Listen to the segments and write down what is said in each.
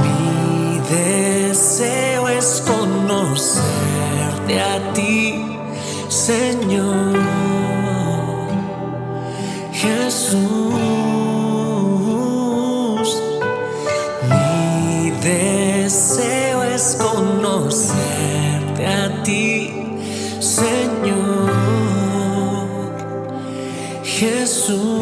Mi deseo es conocerte a ti, Señor Jesús. Mi deseo es conocerte a ti, Señor Jesús.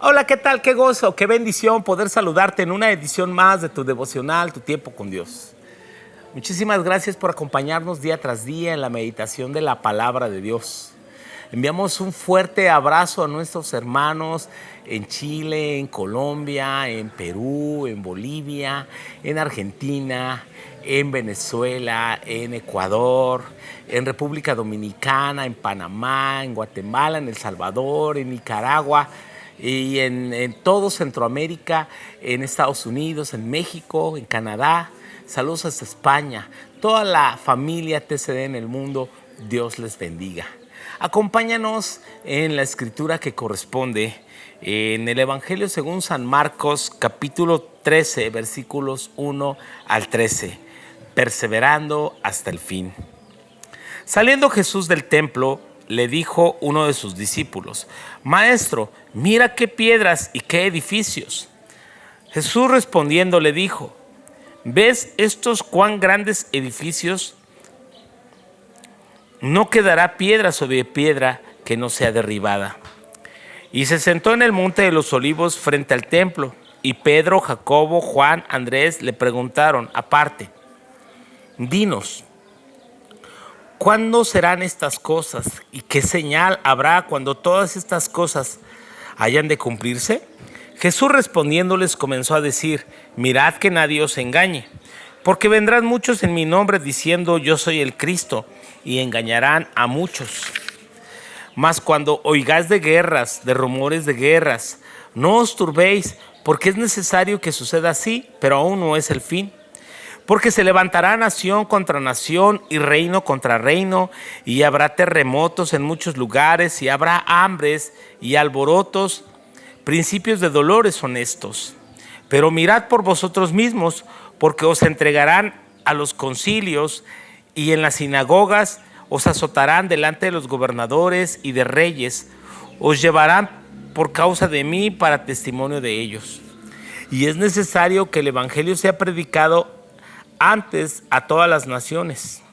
Hola, ¿qué tal? Qué gozo, qué bendición poder saludarte en una edición más de tu devocional, Tu Tiempo con Dios. Muchísimas gracias por acompañarnos día tras día en la meditación de la palabra de Dios. Enviamos un fuerte abrazo a nuestros hermanos en Chile, en Colombia, en Perú, en Bolivia, en Argentina, en Venezuela, en Ecuador, en República Dominicana, en Panamá, en Guatemala, en El Salvador, en Nicaragua y en todo Centroamérica, en Estados Unidos, en México, en Canadá. Saludos hasta España. Toda la familia TCD en el mundo, Dios les bendiga. Acompáñanos en la escritura que corresponde en el Evangelio según San Marcos, capítulo 13, versículos 1 al 13. Perseverando hasta el fin. Saliendo Jesús del templo, le dijo uno de sus discípulos: Maestro, mira qué piedras y qué edificios. Jesús respondiendo le dijo: ¿Ves estos cuán grandes edificios? No quedará piedra sobre piedra que no sea derribada. Y se sentó en el monte de los olivos frente al templo, y Pedro, Jacobo, Juan, Andrés le preguntaron aparte: Dinos, ¿cuándo serán estas cosas? ¿Y qué señal habrá cuando todas estas cosas hayan de cumplirse? Jesús respondiéndoles comenzó a decir: Mirad que nadie os engañe, porque vendrán muchos en mi nombre diciendo yo soy el Cristo, y engañarán a muchos. Mas cuando oigáis de guerras, de rumores de guerras, no os turbéis, porque es necesario que suceda así, pero aún no es el fin. Porque se levantará nación contra nación y reino contra reino, y habrá terremotos en muchos lugares, y habrá hambres y alborotos. Principios de dolores son estos. Pero mirad por vosotros mismos, porque os entregarán a los concilios, y en las sinagogas os azotarán delante de los gobernadores y de reyes. Os llevarán por causa de mí para testimonio de ellos. Y es necesario que el evangelio sea predicado antes a todas las naciones.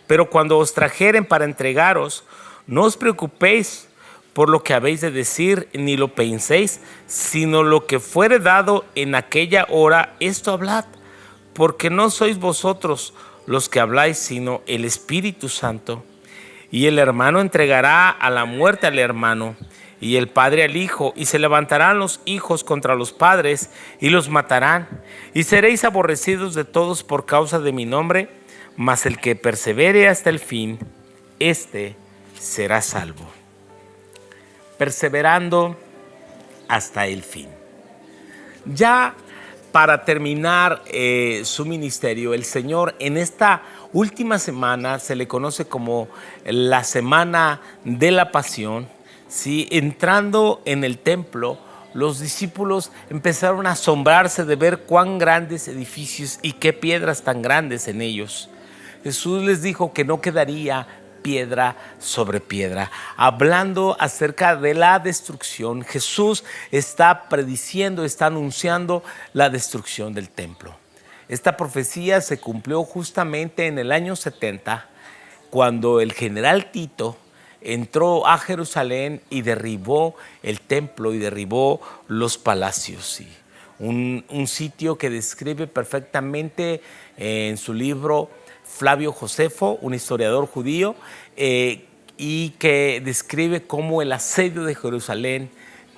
Pero cuando os trajeren para entregaros, no os preocupéis por lo que habéis de decir, ni lo penséis, sino lo que fuere dado en aquella hora, esto hablad, porque no sois vosotros los que habláis, sino el Espíritu Santo. Y el hermano entregará a la muerte al hermano, y el padre al hijo, y se levantarán los hijos contra los padres, y los matarán, y seréis aborrecidos de todos por causa de mi nombre, mas el que persevere hasta el fin, éste será salvo. Perseverando hasta el fin. Ya para terminar su ministerio, el Señor en esta última semana se le conoce como la Semana de la Pasión. ¿Sí? Entrando en el templo, los discípulos empezaron a asombrarse de ver cuán grandes edificios y qué piedras tan grandes en ellos. Jesús les dijo que no quedaría piedra sobre piedra. Hablando acerca de la destrucción, Jesús está prediciendo, está anunciando la destrucción del templo. Esta profecía se cumplió justamente en el año 70, cuando el general Tito entró a Jerusalén y derribó el templo y derribó los palacios. ¿Sí? Un sitio que describe perfectamente en su libro Flavio Josefo, un historiador judío, y que describe cómo el asedio de Jerusalén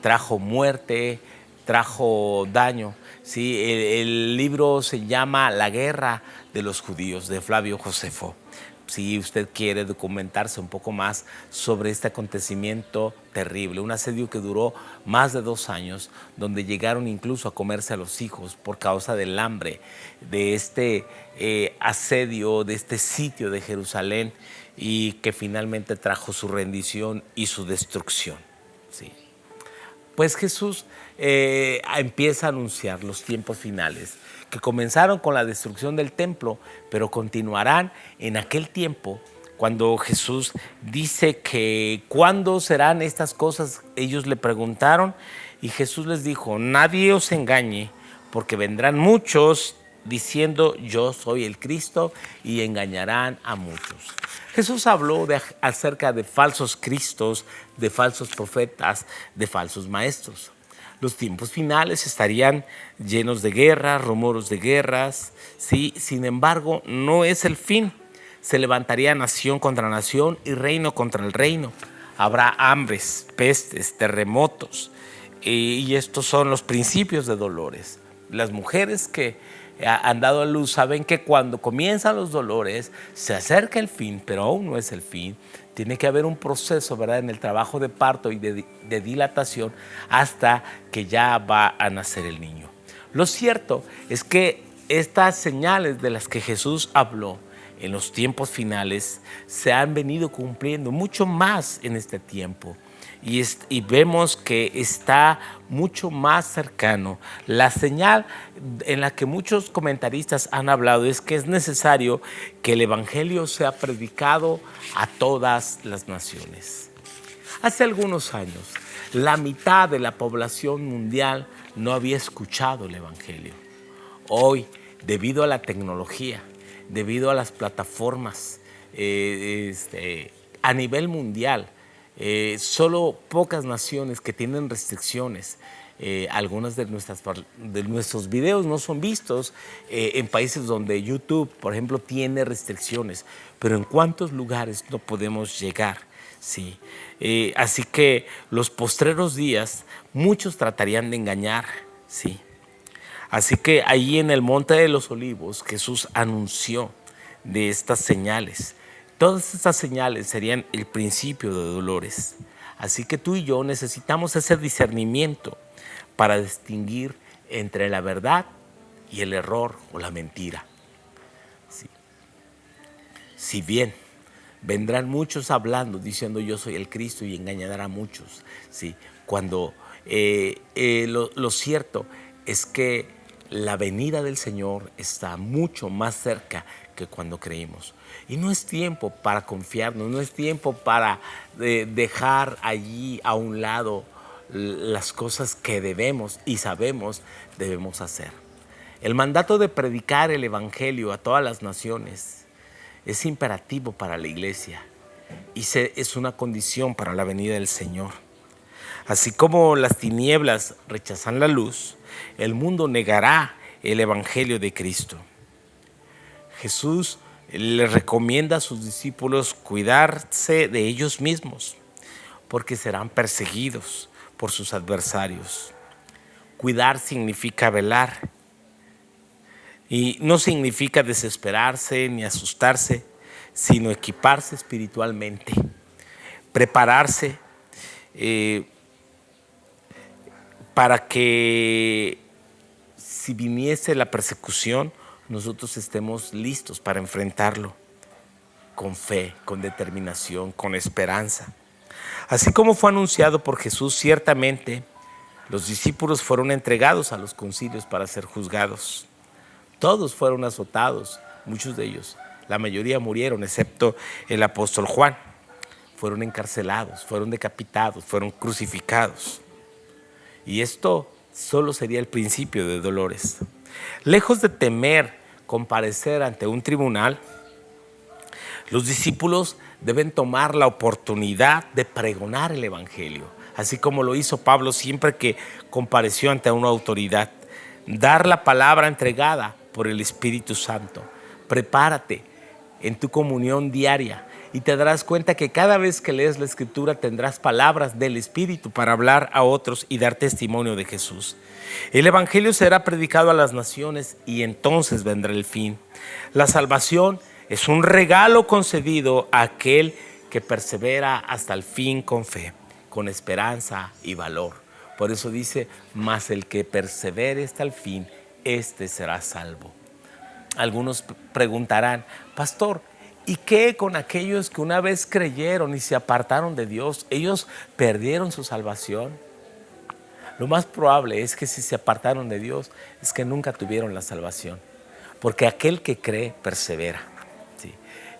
trajo muerte, trajo daño. ¿Sí? El libro se llama La guerra de los judíos, de Flavio Josefo. Si usted quiere documentarse un poco más sobre este acontecimiento terrible, un asedio que duró más de 2 años, donde llegaron incluso a comerse a los hijos por causa del hambre, de este asedio, de este sitio de Jerusalén. y que finalmente trajo su rendición y su destrucción. ¿Sí? Pues Jesús empieza a anunciar los tiempos finales, que comenzaron con la destrucción del templo, pero continuarán en aquel tiempo cuando Jesús dice que ¿cuándo serán estas cosas? Ellos le preguntaron y Jesús les dijo, nadie os engañe, porque vendrán muchos diciendo yo soy el Cristo y engañarán a muchos. Jesús habló acerca de falsos cristos, de falsos profetas, de falsos maestros. Los tiempos finales estarían llenos de guerras, rumores de guerras, ¿sí? Sin embargo, no es el fin. Se levantaría nación contra nación y reino contra el reino. Habrá hambres, pestes, terremotos, y estos son los principios de dolores. Las mujeres que han dado a luz saben que cuando comienzan los dolores se acerca el fin, pero aún no es el fin. Tiene que haber un proceso, ¿verdad?, en el trabajo de parto y de dilatación hasta que ya va a nacer el niño. Lo cierto es que estas señales de las que Jesús habló en los tiempos finales se han venido cumpliendo mucho más en este tiempo. Y vemos que está mucho más cercano. La señal en la que muchos comentaristas han hablado es que es necesario que el Evangelio sea predicado a todas las naciones. Hace algunos años, la mitad de la población mundial no había escuchado el Evangelio. Hoy, debido a la tecnología, debido a las plataformas a nivel mundial, solo pocas naciones que tienen restricciones. Algunas de nuestros videos no son vistos en países donde YouTube, por ejemplo, tiene restricciones. Pero ¿en cuántos lugares no podemos llegar? Sí. Así que los postreros días, muchos tratarían de engañar. Sí. Así que ahí en el Monte de los Olivos, Jesús anunció de estas señales. Todas estas señales serían el principio de dolores. Así que tú y yo necesitamos ese discernimiento para distinguir entre la verdad y el error o la mentira. Sí. Si bien vendrán muchos hablando, diciendo yo soy el Cristo y engañarán a muchos. Sí. Cuando lo cierto es que la venida del Señor está mucho más cerca que cuando creímos. Y no es tiempo para confiarnos, no es tiempo para dejar allí a un lado las cosas que debemos y sabemos debemos hacer. El mandato de predicar el Evangelio a todas las naciones es imperativo para la iglesia y es una condición para la venida del Señor. Así como las tinieblas rechazan la luz, el mundo negará el Evangelio de Cristo. Jesús les recomienda a sus discípulos cuidarse de ellos mismos, porque serán perseguidos por sus adversarios. Cuidar significa velar, y no significa desesperarse ni asustarse, sino equiparse espiritualmente, prepararse para que si viniese la persecución, nosotros estemos listos para enfrentarlo con fe, con determinación, con esperanza. Así como fue anunciado por Jesús, ciertamente los discípulos fueron entregados a los concilios para ser juzgados. Todos fueron azotados, muchos de ellos. La mayoría murieron, excepto el apóstol Juan. Fueron encarcelados, fueron decapitados, fueron crucificados. Y esto solo sería el principio de dolores. Lejos de temer comparecer ante un tribunal, los discípulos deben tomar la oportunidad de pregonar el Evangelio, así como lo hizo Pablo siempre que compareció ante una autoridad. Dar la palabra entregada por el Espíritu Santo. Prepárate en tu comunión diaria y te darás cuenta que cada vez que lees la Escritura tendrás palabras del Espíritu para hablar a otros y dar testimonio de Jesús. El Evangelio será predicado a las naciones y entonces vendrá el fin. La salvación es un regalo concedido a aquel que persevera hasta el fin con fe, con esperanza y valor. Por eso dice, mas el que persevere hasta el fin, este será salvo. Algunos preguntarán, pastor, ¿Y qué con aquellos que una vez creyeron y se apartaron de Dios? Ellos perdieron su salvación. Lo más probable es que si se apartaron de Dios, es que nunca tuvieron la salvación. Porque aquel que cree, persevera. ¿Sí?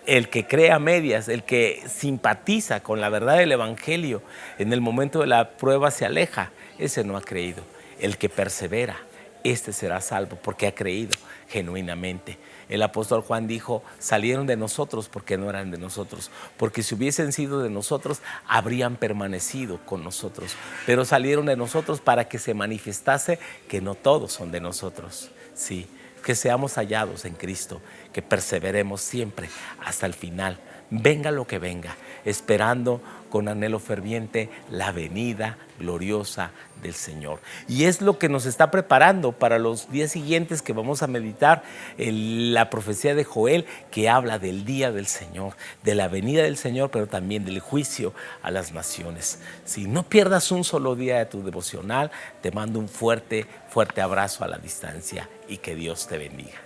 El que cree a medias, el que simpatiza con la verdad del Evangelio, en el momento de la prueba se aleja, ese no ha creído. El que persevera, este será salvo porque ha creído genuinamente. El apóstol Juan dijo, salieron de nosotros porque no eran de nosotros, porque si hubiesen sido de nosotros, habrían permanecido con nosotros, pero salieron de nosotros para que se manifestase que no todos son de nosotros. Sí, que seamos hallados en Cristo, que perseveremos siempre hasta el final, venga lo que venga, esperando con anhelo ferviente la venida gloriosa del Señor. Y es lo que nos está preparando para los días siguientes que vamos a meditar la profecía de Joel, que habla del día del Señor, de la venida del Señor, pero también del juicio a las naciones. Si no pierdas un solo día de tu devocional, te mando un fuerte abrazo a la distancia y que Dios te bendiga.